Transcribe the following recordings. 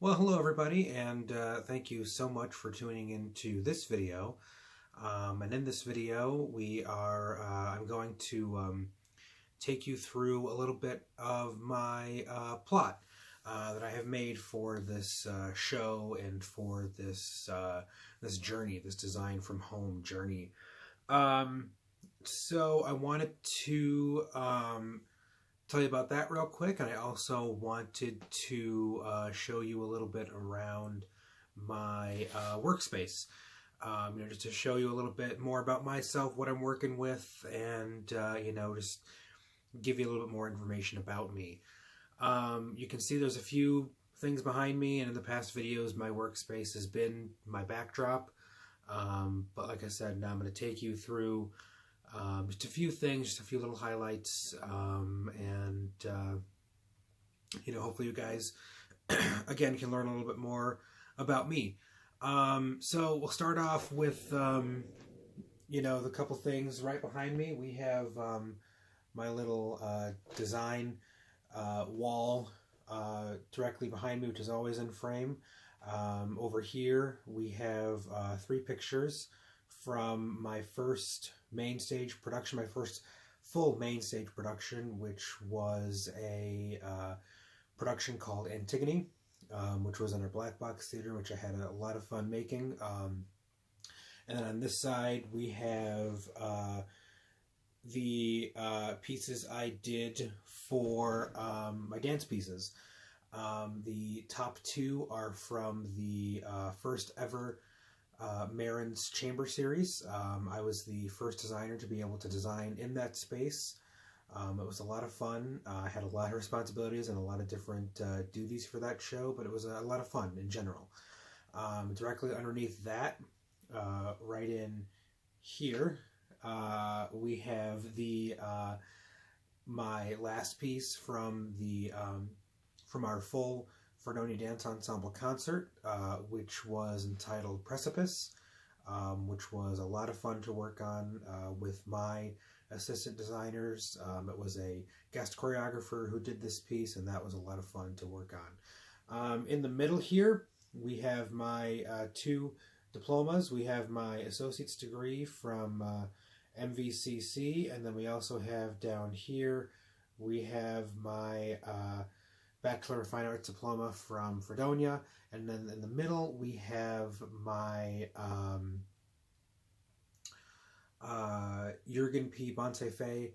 Well, hello everybody, and thank you so much for tuning into this video. And in this video, I'm going to take you through a little bit of my plot that I have made for this show and for this journey, this design from home journey. So I wanted to tell you about that real quick, and I also wanted to show you a little bit around my workspace, just to show you a little bit more about myself, what I'm working with, and just give you a little bit more information about me. You can see there's a few things behind me, and in the past videos my workspace has been my backdrop, but like I said, now I'm going to take you through just a few things, just a few little highlights, and hopefully you guys, again, can learn a little bit more about me. So we'll start off with, the couple things right behind me. We have my little design wall directly behind me, which is always in frame. Over here we have 3 pictures from my first main stage production, my first full main stage production, which was a production called Antigone, which was in our Black Box Theater, which I had a lot of fun making. And then on this side we have the pieces I did for my dance pieces. The top 2 are from the first ever Marin's Chamber series. I was the first designer to be able to design in that space. It was a lot of fun. I had a lot of responsibilities and a lot of different duties for that show, but it was a lot of fun in general. Directly underneath that, right in here, we have the my last piece from the from our full Fredonia Dance Ensemble concert, which was entitled Precipice, which was a lot of fun to work on with my assistant designers. It was a guest choreographer who did this piece, and that was a lot of fun to work on. In the middle here, we have my 2 diplomas. We have my associate's degree from MVCC, and then we also have down here, we have my Bachelor of Fine Arts Diploma from Fredonia, and then in the middle we have my Jurgen P. Bonsefe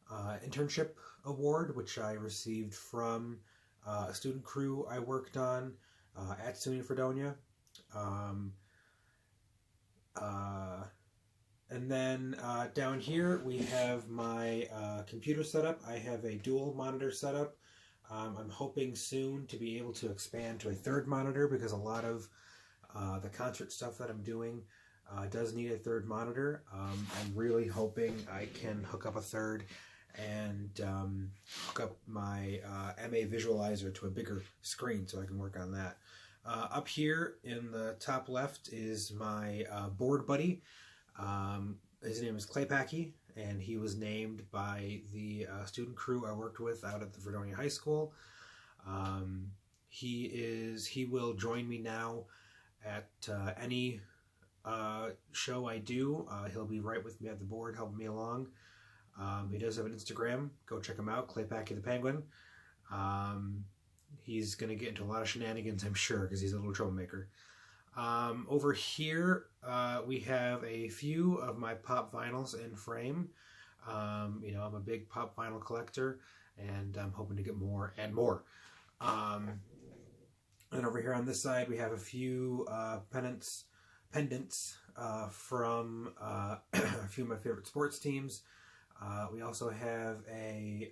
internship award, which I received from a student crew I worked on at SUNY Fredonia. And then down here we have my computer setup. I have a dual monitor setup. I'm hoping soon to be able to expand to a 3rd monitor, because a lot of the concert stuff that I'm doing does need a 3rd monitor. I'm really hoping I can hook up a 3rd and hook up my MA visualizer to a bigger screen so I can work on that. Up here in the top left is my board buddy. His name is Clay Packy, and he was named by the student crew I worked with out at the Fredonia High School. He will join me now at any show I do. He'll be right with me at the board, helping me along. He does have an Instagram. Go check him out, Clay Packy the Penguin. He's going to get into a lot of shenanigans, I'm sure, because he's a little troublemaker. Over here, we have a few of my pop vinyls in frame. I'm a big pop vinyl collector, and I'm hoping to get more and more. And over here on this side, we have a few pendants from a few of my favorite sports teams. We also have a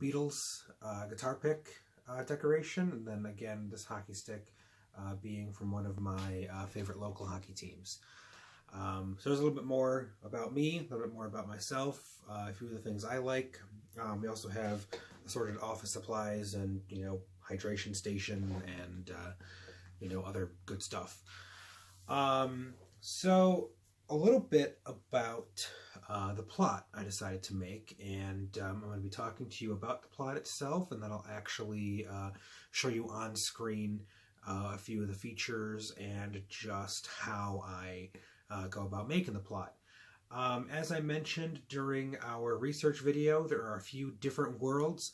Beatles guitar pick decoration, and then again this hockey stick being from one of my favorite local hockey teams. So there's a little bit more about me, a little bit more about myself, a few of the things I like. We also have assorted office supplies and, hydration station and, other good stuff. So a little bit about the plot I decided to make, and I'm going to be talking to you about the plot itself, and then I'll actually show you on screen a few of the features and just how I go about making the plot. As I mentioned during our research video, there are a few different worlds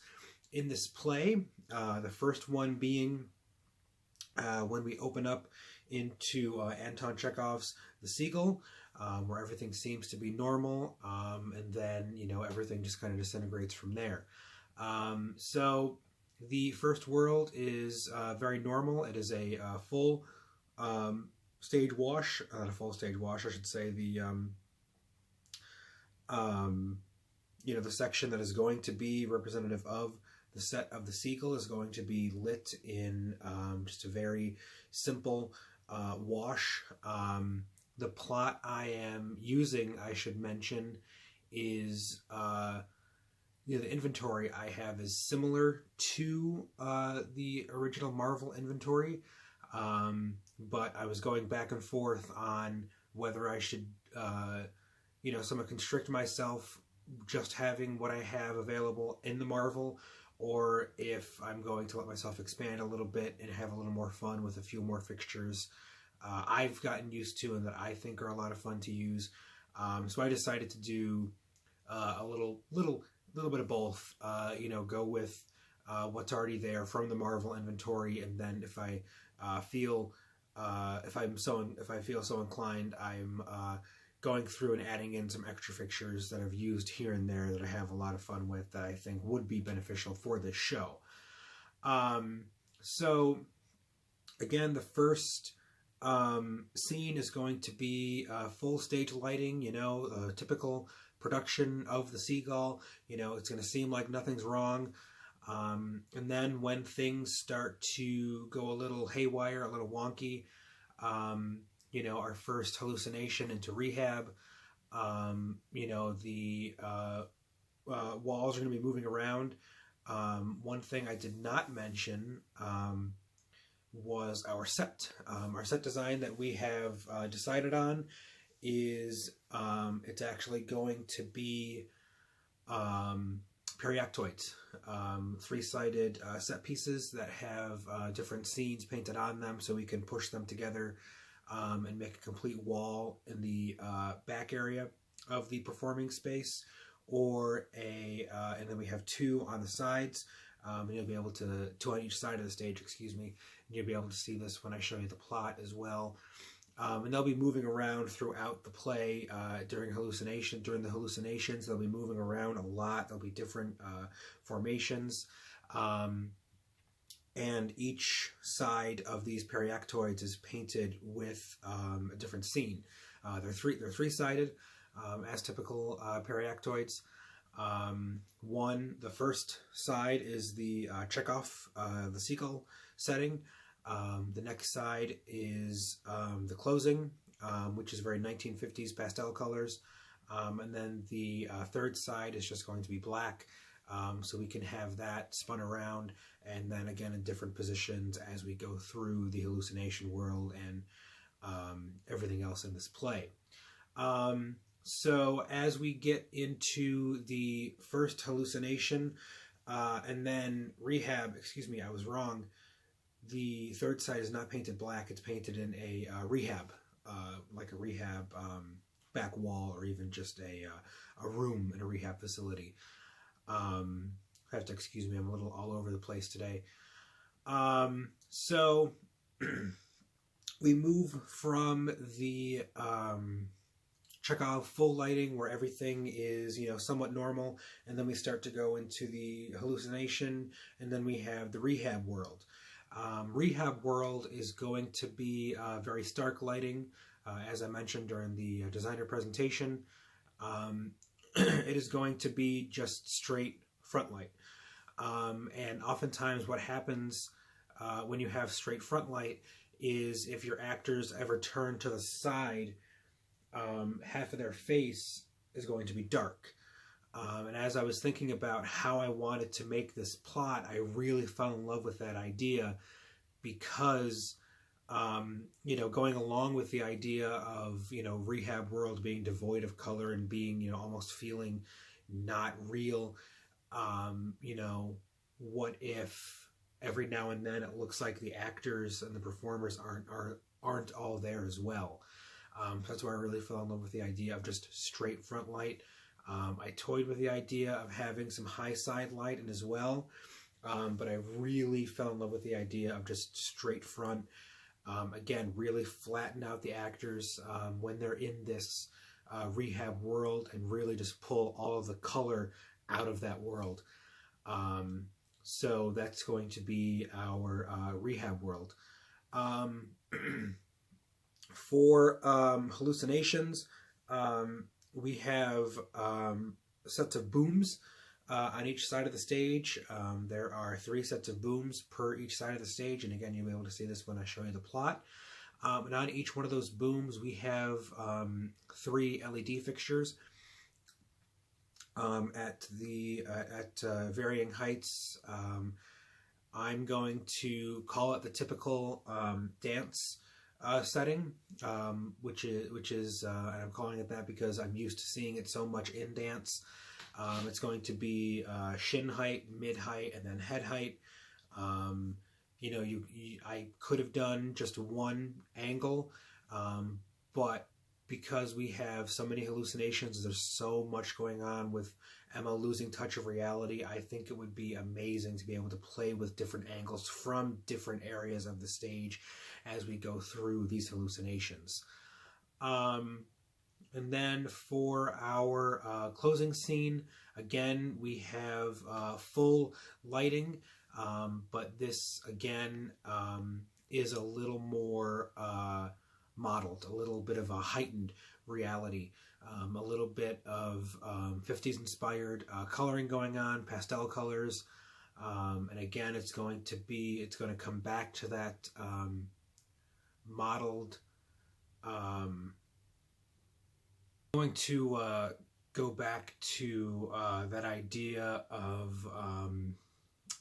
in this play. The first one being when we open up into Anton Chekhov's The Seagull, where everything seems to be normal, and then, you know, everything just kind of disintegrates from there. So the first world is very normal. It is a full stage wash, not a full stage wash, I should say. The you know, the section that is going to be representative of the set of The Seagull is going to be lit in just a very simple wash. The plot I am using, I should mention, is you know, the inventory I have is similar to the original Marvel inventory, but I was going back and forth on whether I should you know, somewhat constrict myself just having what I have available in the Marvel, or if I'm going to let myself expand a little bit and have a little more fun with a few more fixtures I've gotten used to and that I think are a lot of fun to use. So I decided to do a little bit of both. You know, go with what's already there from the Marvel inventory, and then if I feel so inclined, I'm going through and adding in some extra fixtures that I've used here and there that I have a lot of fun with that I think would be beneficial for this show. So again, the first scene is going to be full stage lighting, you know, a typical production of The Seagull. You know, it's going to seem like nothing's wrong. And then when things start to go a little haywire, a little wonky, you know, our first hallucination into rehab, you know, the walls are going to be moving around. One thing I did not mention was our set. Our set design that we have decided on is it's actually going to be periactoids, three-sided set pieces that have different scenes painted on them, so we can push them together and make a complete wall in the back area of the performing space, or and then we have two on the sides, and you'll be able to, two on each side of the stage, excuse me, and you'll be able to see this when I show you the plot as well. And they'll be moving around throughout the play during the hallucinations. They'll be moving around a lot. There'll be different formations. And each side of these periactoids is painted with a different scene. They're three-sided, as typical periactoids. The first side is the Chekhov, the Seagull setting. The next side is the closing, which is very 1950s pastel colors. And then the third side is just going to be black. So we can have that spun around, and then again in different positions as we go through the hallucination world and everything else in this play. So as we get into the first hallucination and then rehab, excuse me, I was wrong. The third side is not painted black. It's painted in a rehab, like a rehab back wall, or even just a room in a rehab facility. Have to excuse me, I'm a little all over the place today. So we move from the Chekhov full lighting, where everything is, you know, somewhat normal, and then we start to go into the hallucination, and then we have the rehab world. Rehab world is going to be very stark lighting, as I mentioned during the designer presentation. It is going to be just straight front light. And oftentimes what happens when you have straight front light is if your actors ever turn to the side, half of their face is going to be dark. And as I was thinking about how I wanted to make this plot, I really fell in love with that idea, because Going along with the idea of, Rehab World being devoid of color and being, almost feeling not real. What if every now and then it looks like the actors and the performers aren't all there as well? That's where I really fell in love with the idea of just straight front light. I toyed with the idea of having some high side light in as well, but I really fell in love with the idea of just straight front. Again, really flatten out the actors when they're in this rehab world, and really just pull all of the color out of that world. So that's going to be our rehab world. For hallucinations, we have sets of booms on each side of the stage. There are 3 sets of booms per each side of the stage, and again, you'll be able to see this when I show you the plot. And on each one of those booms, we have 3 LED fixtures at varying heights. I'm going to call it the typical dance setting, which is and I'm calling it that because I'm used to seeing it so much in dance. It's going to be shin height, mid height, and then head height. I could have done just one angle, but because we have so many hallucinations, there's so much going on with Emma losing touch of reality, I think it would be amazing to be able to play with different angles from different areas of the stage as we go through these hallucinations. And then for our closing scene, again, we have full lighting, but this, again, is a little more modeled, a little bit of a heightened reality, a little bit of 50s inspired coloring going on, pastel colors, and again, it's going to come back to that modeled. Going to go back to that idea of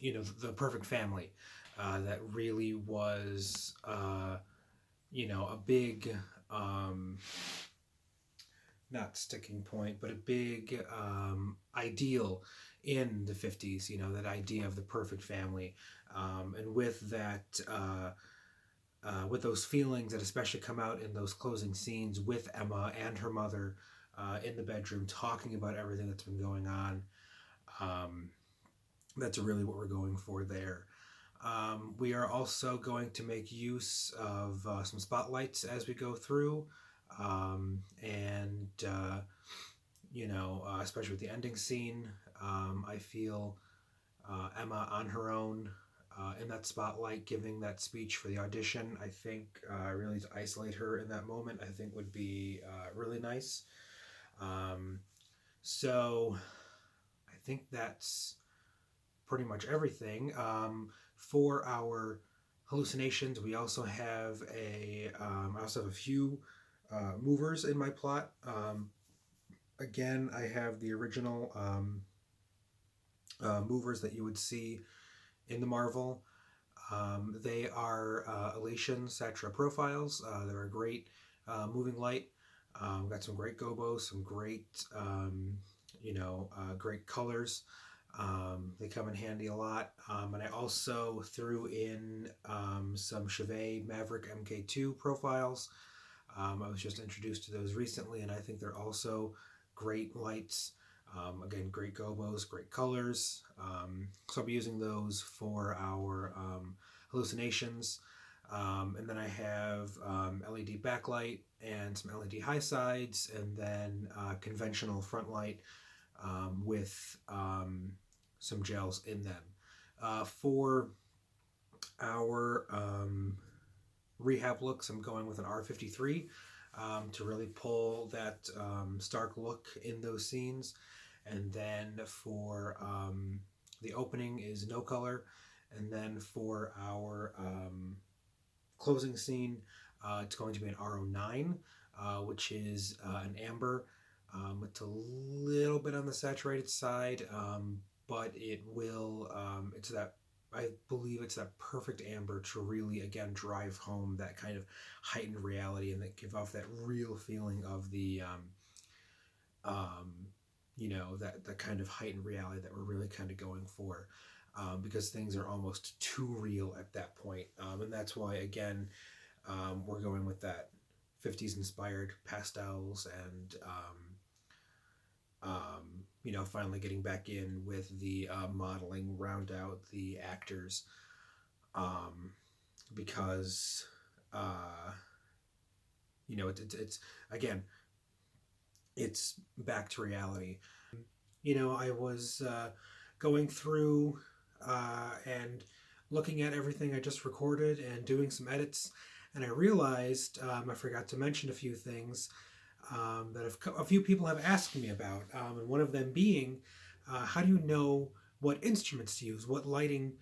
the perfect family that really was a big not sticking point, but a big ideal in the 50s, that idea of the perfect family, and with that with those feelings that especially come out in those closing scenes with Emma and her mother in the bedroom talking about everything that's been going on. That's really what we're going for there. We are also going to make use of some spotlights as we go through, especially with the ending scene. I feel Emma on her own in that spotlight giving that speech for the audition, I think really to isolate her in that moment, I think would be really nice. So I think that's pretty much everything. For our hallucinations, we also have I also have a few movers in my plot. Again, I have the original movers that you would see in the Marvel. They are Elation Satra profiles. They're a great moving light. Got some great gobos, some great great colors. They come in handy a lot. And I also threw in some Chauvet Maverick MK2 profiles. I was just introduced to those recently, and I think they're also great lights. Again, great gobos, great colors. So I'll be using those for our hallucinations. And then I have LED backlight and some LED high sides, and then conventional front light with some gels in them. For our rehab looks, I'm going with an R53 to really pull that stark look in those scenes. And then for the opening is no color. And then for our closing scene, it's going to be an R09, which is an amber. It's a little bit on the saturated side, but it will, it's that I believe it's that perfect amber to really, again, drive home that kind of heightened reality and that give off that real feeling of the that kind of heightened reality that we're really kind of going for, because things are almost too real at that point, and that's why, again, we're going with that 50s inspired pastels, and finally getting back in with the modeling, round out the actors, because it's again, it's back to reality. I was going through and looking at everything I just recorded and doing some edits, and I realized I forgot to mention a few things that a few people have asked me about, and one of them being, how do you know what instruments to use, what lighting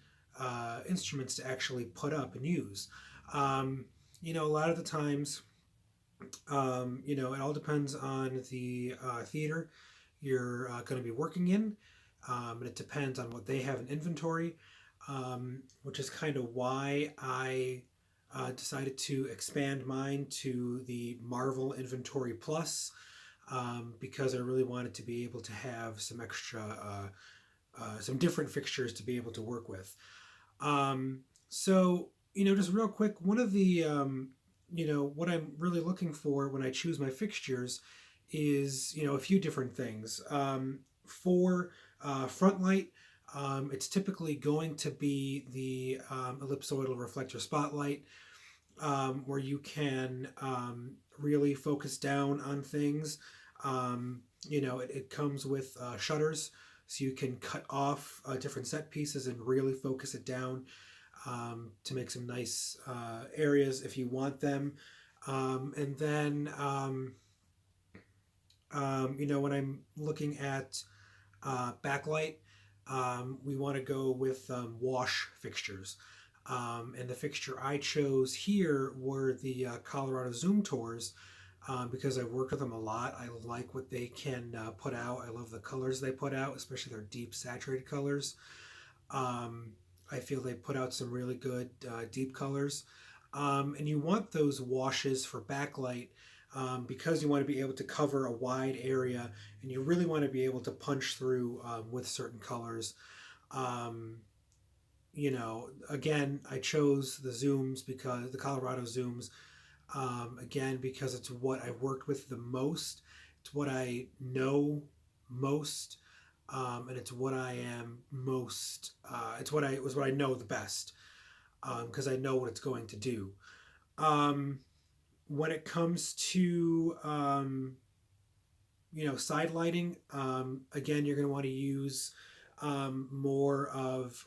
instruments to actually put up and use? A lot of the times, it all depends on the theater you're going to be working in, and it depends on what they have in inventory, which is kind of why I decided to expand mine to the Marvel Inventory Plus, because I really wanted to be able to have some extra, some different fixtures to be able to work with. So, just real quick, one of the, what I'm really looking for when I choose my fixtures is, a few different things. For front light, it's typically going to be the ellipsoidal reflector spotlight, where you can really focus down on things. It comes with shutters, so you can cut off different set pieces and really focus it down to make some nice areas if you want them. And then, when I'm looking at backlight, we want to go with wash fixtures. And the fixture I chose here were the Colorado Zoom Tours, because I've worked with them a lot. I like what they can put out. I love the colors they put out, especially their deep saturated colors. I feel they put out some really good deep colors. And you want those washes for backlight, because you want to be able to cover a wide area, and you really want to be able to punch through with certain colors. Again, I chose the Zooms, because the Colorado Zooms, again, because it's what I worked with the most. It's what I know most, and it's what I am most. It was what I know the best, because I know what it's going to do. When it comes to side lighting, again, you're going to want to use more of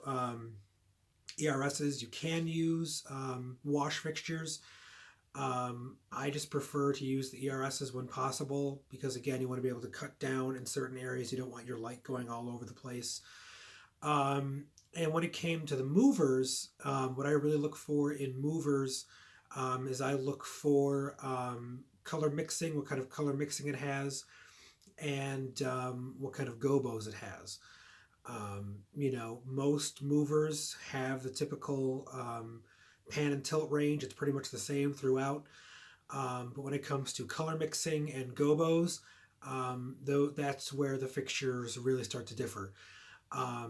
ERSs. You can use wash fixtures. I just prefer to use the ERSs when possible, because again, you want to be able to cut down in certain areas. You don't want your light going all over the place. And when it came to the movers, what I really look for in movers is I look for color mixing, what kind of color mixing it has, and what kind of gobos it has. Most movers have the typical pan and tilt range. It's pretty much the same throughout. But when it comes to color mixing and gobos, though, that's where the fixtures really start to differ. I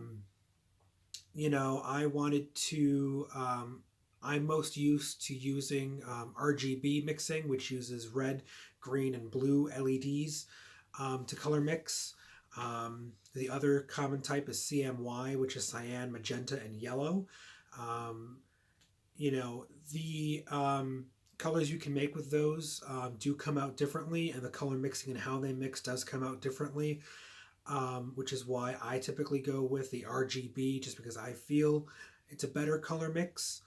wanted to, I'm most used to using RGB mixing, which uses red, green, and blue LEDs to color mix. The other common type is CMY, which is cyan, magenta, and yellow. The colors you can make with those do come out differently, and the color mixing and how they mix does come out differently, which is why I typically go with the RGB, just because I feel it's a better color mix.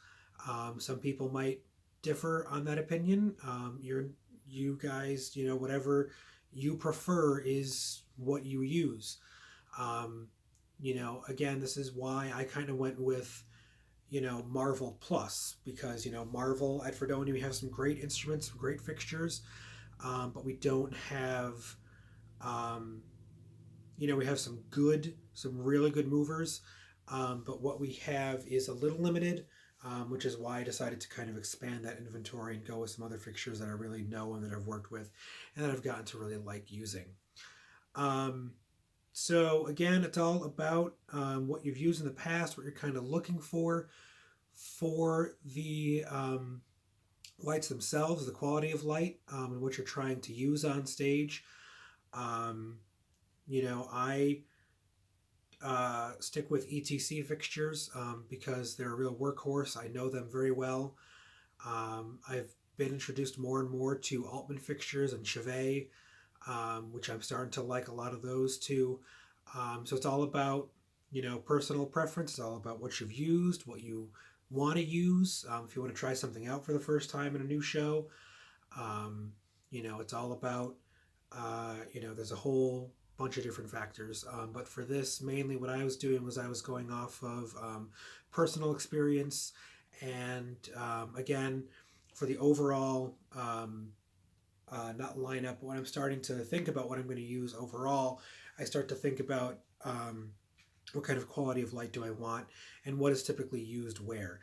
Some people might differ on that opinion. You guys, whatever you prefer is what you use. Again, this is why I kind of went with, Marvel Plus, because, Marvel at Fredonia, we have some great instruments, some great fixtures, but we don't have, we have some really good movers, but what we have is a little limited, which is why I decided to kind of expand that inventory and go with some other fixtures that I really know and that I've worked with and that I've gotten to really like using. Um, so again, it's all about what you've used in the past, what you're kind of looking for the lights themselves, the quality of light, and what you're trying to use on stage. Um, I stick with ETC fixtures because they're a real workhorse. I know them very well. I've been introduced more and more to Altman fixtures and Chevet, which I'm starting to like a lot of those too. So it's all about personal preference. It's all about what you've used, what you want to use. If you want to try something out for the first time in a new show, it's all about there's a whole bunch of different factors. But for this, mainly what I was doing was I was going off of personal experience, and again, for the overall not lineup, but when I'm starting to think about what I'm going to use overall, I start to think about what kind of quality of light do I want and what is typically used where.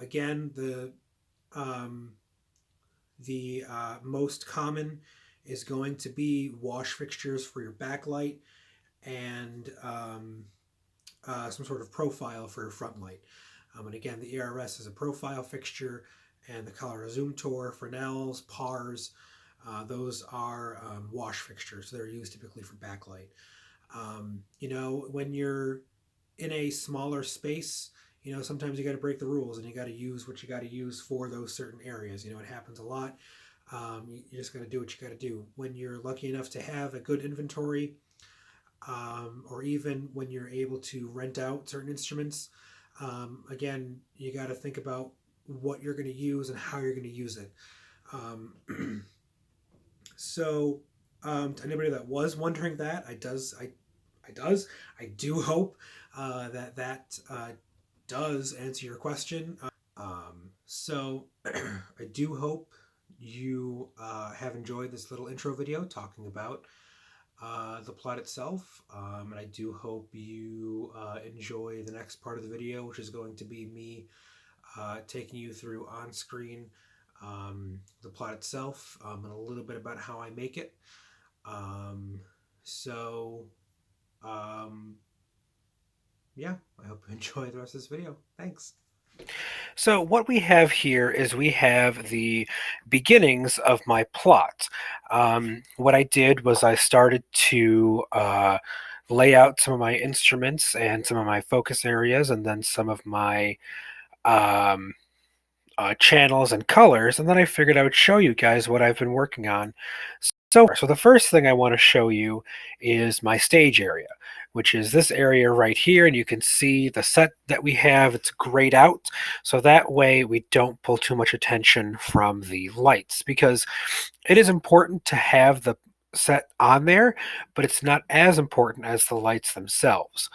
Again, um, the most common is going to be wash fixtures for your backlight and some sort of profile for your front light. And again, the ERS is a profile fixture, and the Colorado Zoom Tour, Fresnels, PARs, those are wash fixtures. So they're used typically for backlight. When you're in a smaller space, sometimes you got to break the rules and you got to use what you got to use for those certain areas. It happens a lot. You just got to do what you got to do. When you're lucky enough to have a good inventory, or even when you're able to rent out certain instruments, again, you got to think about what you're going to use and how you're going to use it. So, to anybody that was wondering that, I do hope that does answer your question. So, I do hope you have enjoyed this little intro video talking about the plot itself, and I do hope you enjoy the next part of the video, which is going to be me taking you through on screen the plot itself, and a little bit about how I make it. So, yeah, I hope you enjoy the rest of this video. Thanks. So what we have here is we have the beginnings of my plot. What I did was I started to lay out some of my instruments and some of my focus areas, and then some of my um, channels and colors, and then I figured I would show you guys what I've been working on. So the first thing I want to show you is my stage area, which is this area right here, and you can see the set that we have. It's grayed out, so that way we don't pull too much attention from the lights, because it is important to have the set on there, but it's not as important as the lights themselves.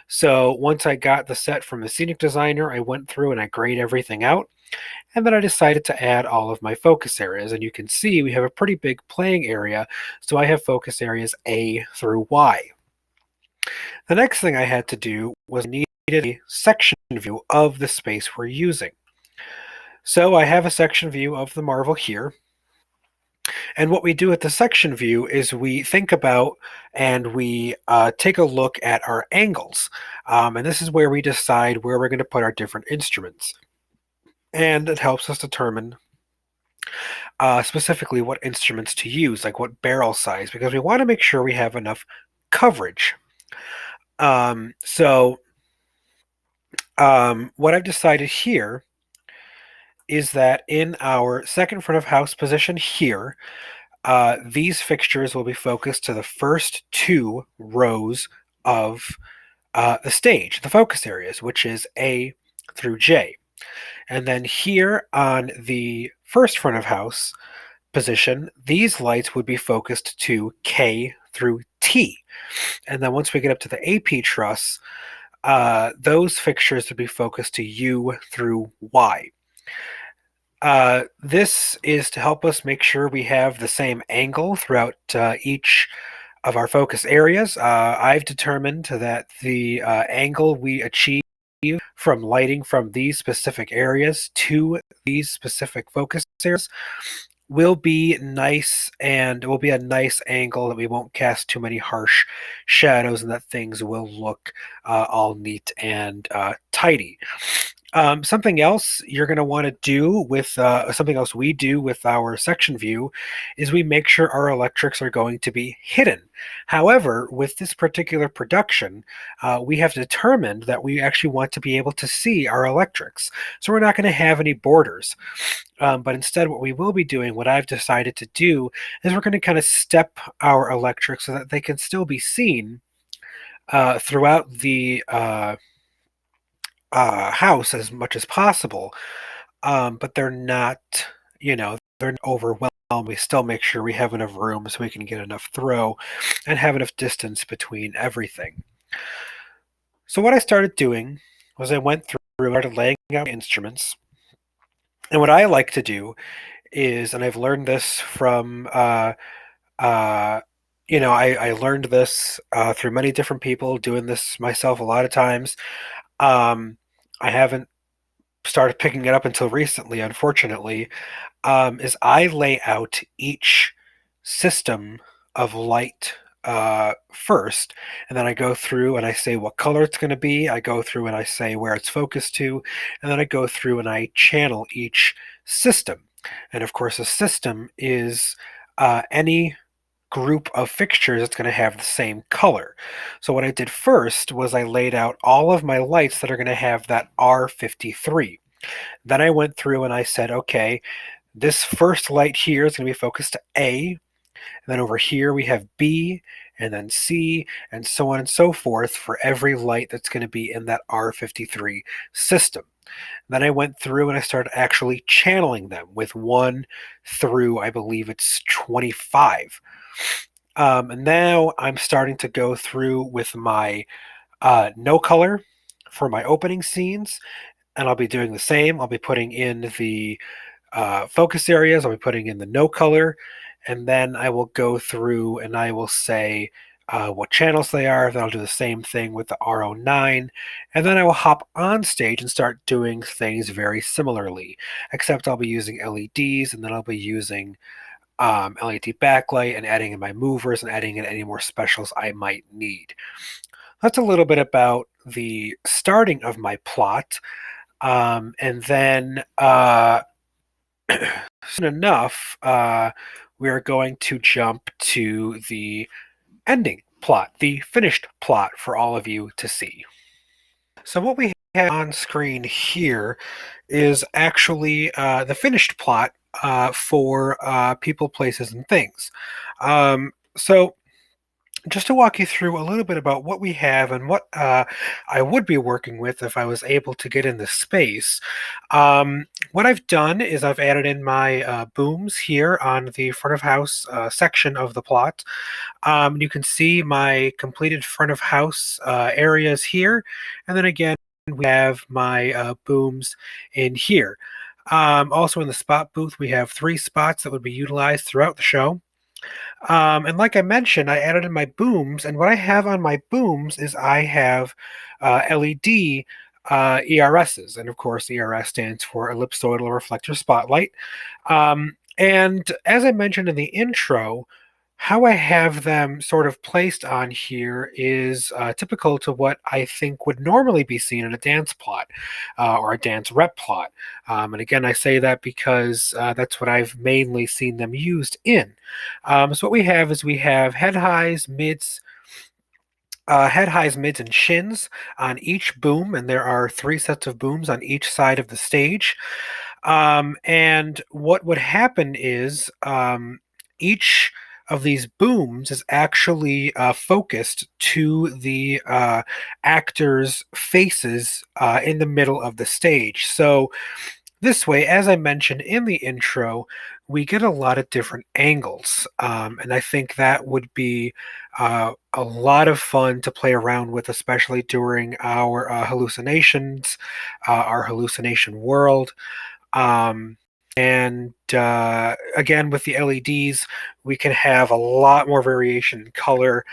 So once I got the set from the scenic designer, I went through and I grayed everything out. And then I decided to add all of my focus areas. And you can see we have a pretty big playing area. So I have focus areas A through Y. The next thing I had to do was I needed a section view of the space we're using. So I have a section view of the Marvel here. And what we do at the section view is we think about and we take a look at our angles. And this is where we decide where we're going to put our different instruments. And it helps us determine specifically what instruments to use, like what barrel size, because we want to make sure we have enough coverage. What I've decided here is that in our second front of house position here, these fixtures will be focused to the first two rows of the stage, the focus areas, which is A through J. And then here on the first front of house position, these lights would be focused to K through T. And then once we get up to the AP truss, those fixtures would be focused to U through Y. This is to help us make sure we have the same angle throughout each of our focus areas. I've determined that the angle we achieve from lighting from these specific areas to these specific focus areas will be nice, and it will be a nice angle that we won't cast too many harsh shadows, and that things will look all neat and tidy. Something else you're going to want to do with something else we do with our section view is we make sure our electrics are going to be hidden. However, with this particular production, we have determined that we actually want to be able to see our electrics. So we're not going to have any borders. But instead, what we will be doing, what I've decided to do, is we're going to kind of step our electrics so that they can still be seen throughout the house as much as possible, but they're not, they're not overwhelmed. We still make sure we have enough room so we can get enough throw and have enough distance between everything. So what I started doing was I went through and started laying out instruments. And what I like to do is, and I've learned this from, uh, I learned this through many different people, doing this myself a lot of times. Um, I haven't started picking it up until recently, unfortunately, is I lay out each system of light first, and then I go through and I say what color it's going to be. I go through and I say where it's focused to, and then I go through and I channel each system. And of course, a system is any group of fixtures that's going to have the same color. So what I did first was I laid out all of my lights that are going to have that R53. Then I went through and I said, okay, this first light here is going to be focused to A, and then over here we have B, and then C, and so on and so forth for every light that's going to be in that R53 system. Then I went through and I started actually channeling them with 1 through, I believe it's 25. And now I'm starting to go through with my no color for my opening scenes, and I'll be doing the same. I'll be putting in the focus areas, I'll be putting in the no color, and then I will go through and I will say what channels they are. Then I'll do the same thing with the RO9, and then I will hop on stage and start doing things very similarly, except I'll be using LEDs, and then I'll be using LED backlight and adding in my movers and adding in any more specials I might need. That's a little bit about the starting of my plot. And then soon enough, we are going to jump to the ending plot, the finished plot for all of you to see. So what we have on screen here is actually the finished plot for people, places, and things. So just to walk you through a little bit about what we have and what I would be working with if I was able to get in the space. What I've done is I've added in my booms here on the front of house section of the plot. You can see my completed front of house areas here. And then again, we have my booms in here. Also in the spot booth, we have 3 spots that would be utilized throughout the show. And like I mentioned, I added in my booms, and what I have on my booms is I have LED ERSs, and of course, ERS stands for ellipsoidal reflector spotlight. And as I mentioned in the intro, how I have them sort of placed on here is typical to what I think would normally be seen in a dance plot or a dance rep plot. And again, I say that because that's what I've mainly seen them used in. So what we have is we have head highs, mids, and shins on each boom, and there are 3 sets of booms on each side of the stage. And what would happen is each of these booms is actually focused to the actors' faces in the middle of the stage. So this way, as I mentioned in the intro, we get a lot of different angles. And I think that would be a lot of fun to play around with, especially during our hallucinations, our hallucination world. Um, And again, with the LEDs, we can have a lot more variation in color,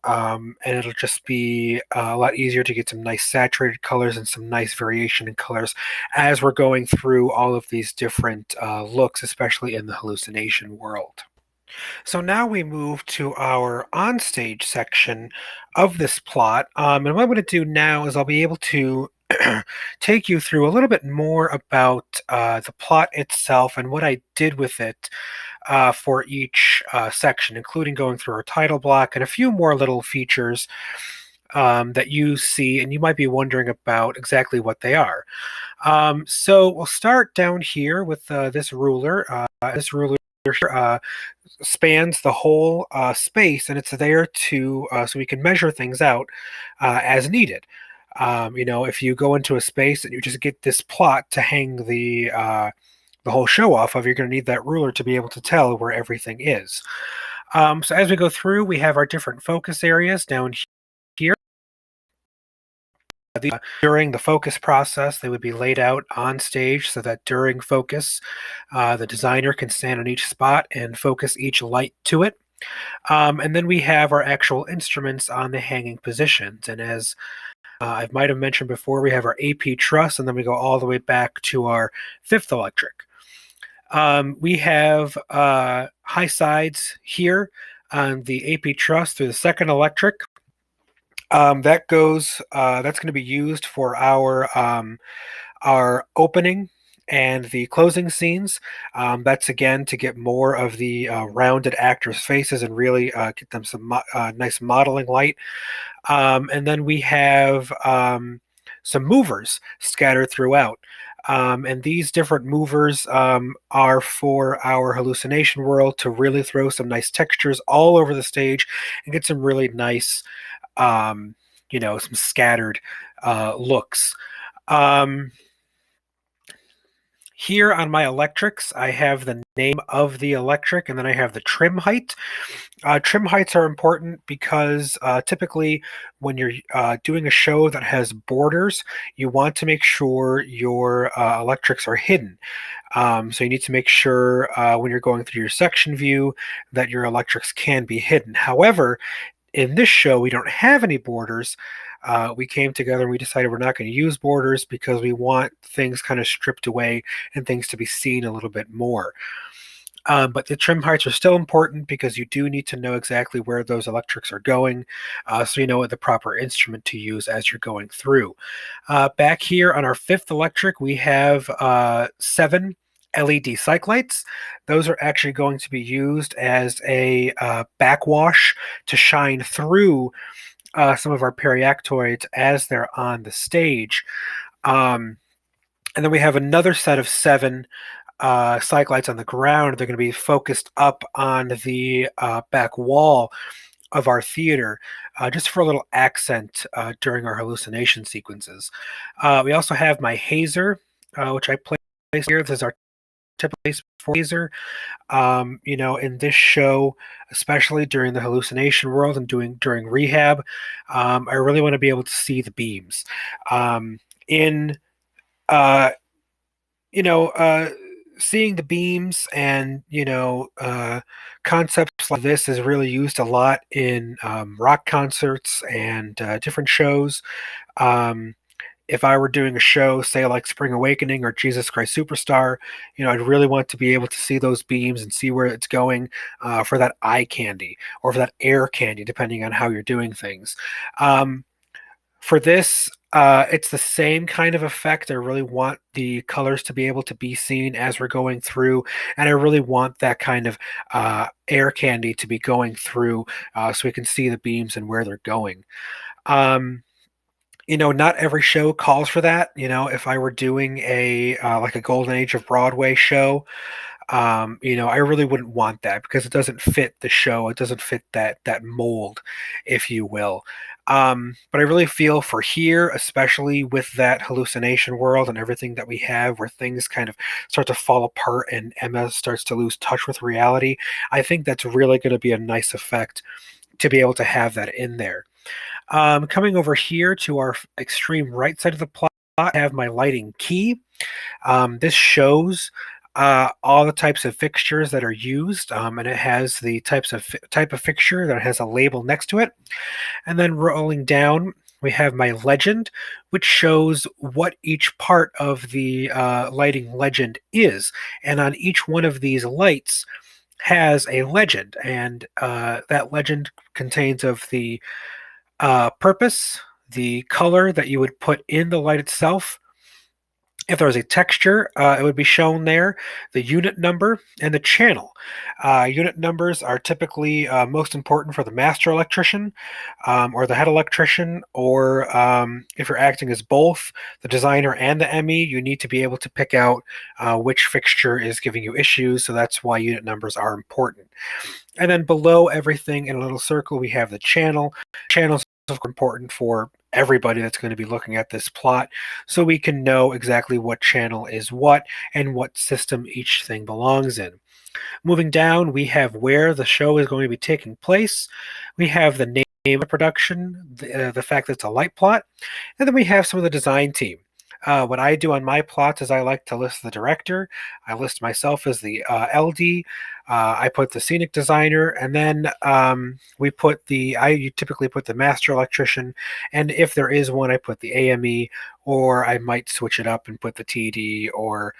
and it'll just be a lot easier to get some nice saturated colors and some nice variation in colors as we're going through all of these different looks, especially in the hallucination world. So now we move to our onstage section of this plot. And what I'm going to do now is I'll be able to take you through a little bit more about the plot itself and what I did with it for each section, including going through our title block and a few more little features that you see, and you might be wondering about exactly what they are. So we'll start down here with this ruler. This ruler spans the whole space, and it's there to so we can measure things out as needed. If you go into a space and you just get this plot to hang the whole show off of, you're going to need that ruler to be able to tell where everything is. So as we go through, we have our different focus areas down here. During the focus process, they would be laid out on stage so that during focus, the designer can stand on each spot and focus each light to it. And then we have our actual instruments on the hanging positions. And as I might have mentioned before, we have our AP truss, and then we go all the way back to our fifth electric. We have high sides here on the AP truss through the second electric. That's going to be used for our opening and the closing scenes. That's again to get more of the rounded actors' faces and really get them some nice modeling light. And then we have some movers scattered throughout. And these different movers are for our hallucination world to really throw some nice textures all over the stage and get some really nice, some scattered looks. Here on my electrics, I have the name of the electric, and then I have the trim height. Trim heights are important because typically when you're doing a show that has borders, you want to make sure your electrics are hidden. So you need to make sure when you're going through your section view that your electrics can be hidden. However, in this show, we don't have any borders. We came together and we decided we're not going to use borders because we want things kind of stripped away and things to be seen a little bit more. But the trim heights are still important because you do need to know exactly where those electrics are going, so you know what the proper instrument to use as you're going through. Back here on our fifth electric, we have 7 LED cyc lights. Those are actually going to be used as a backwash to shine through some of our periactoids as they're on the stage. And then we have another set of 7 cyc lights on the ground. They're going to be focused up on the back wall of our theater, just for a little accent during our hallucination sequences. We also have my hazer, which I place here. This is our typical place for hazer. In this show, especially during the hallucination world and during rehab, I really want to be able to see the beams. In seeing the beams and concepts like this is really used a lot in rock concerts and different shows. If I were doing a show, say like Spring Awakening or Jesus Christ Superstar, I'd really want to be able to see those beams and see where it's going for that eye candy or for that air candy, depending on how you're doing things. For this, it's the same kind of effect. I really want the colors to be able to be seen as we're going through, and I really want that kind of air candy to be going through so we can see the beams and where they're going. Not every show calls for that. If I were doing a like a Golden Age of Broadway show, I really wouldn't want that because it doesn't fit the show. It doesn't fit that mold, if you will. But I really feel for here, especially with that hallucination world and everything that we have, where things kind of start to fall apart and Emma starts to lose touch with reality, I think that's really going to be a nice effect to be able to have that in there. Coming over here to our extreme right side of the plot, I have my lighting key. This shows all the types of fixtures that are used, and it has the type of fixture that has a label next to it. And then rolling down, we have my legend, which shows what each part of the lighting legend is. And on each one of these lights has a legend, and that legend contains of the purpose, the color that you would put in the light itself. If there was a texture, it would be shown there, the unit number, and the channel. Unit numbers are typically most important for the master electrician or the head electrician, or if you're acting as both the designer and the ME, you need to be able to pick out which fixture is giving you issues, so that's why unit numbers are important. And then below everything in a little circle, we have the channel. Channels are important for everybody that's going to be looking at this plot, so we can know exactly what channel is what and what system each thing belongs in. Moving down, we have where the show is going to be taking place. We have the name of production, the fact that it's a light plot, and then we have some of the design team. What I do on my plots is I like to list the director. I list myself as the LD. I put the scenic designer, and then I typically put the master electrician, and if there is one, I put the AME, or I might switch it up and put the TD or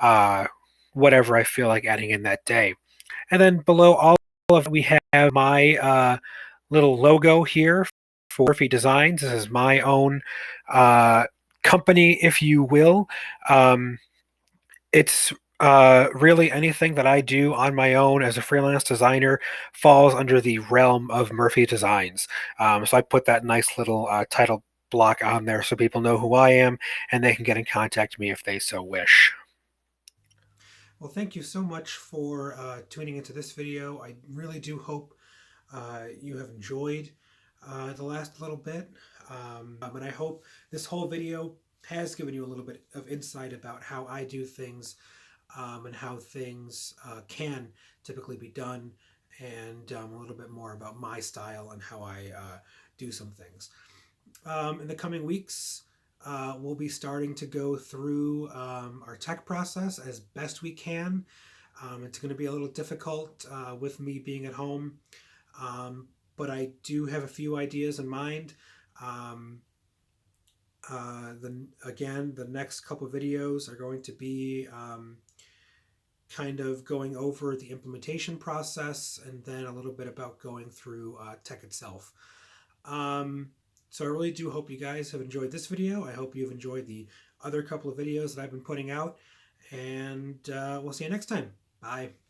uh, whatever I feel like adding in that day. And then below all of it, we have my little logo here for Murphy Designs. This is my own uh, company, if you will. Um, it's really anything that I do on my own as a freelance designer falls under the realm of Murphy Designs. So I put that nice little title block on there so people know who I am and they can get in contact with me if they so wish. Well, thank you so much for tuning into this video. I really do hope you have enjoyed the last little bit. And I hope this whole video has given you a little bit of insight about how I do things and how things can typically be done, and a little bit more about my style and how I do some things. In the coming weeks, we'll be starting to go through our tech process as best we can. It's going to be a little difficult with me being at home, but I do have a few ideas in mind. Um, the next couple videos are going to be kind of going over the implementation process and then a little bit about going through tech itself. So I really do hope you guys have enjoyed this video. I hope you've enjoyed the other couple of videos that I've been putting out, and we'll see you next time. Bye.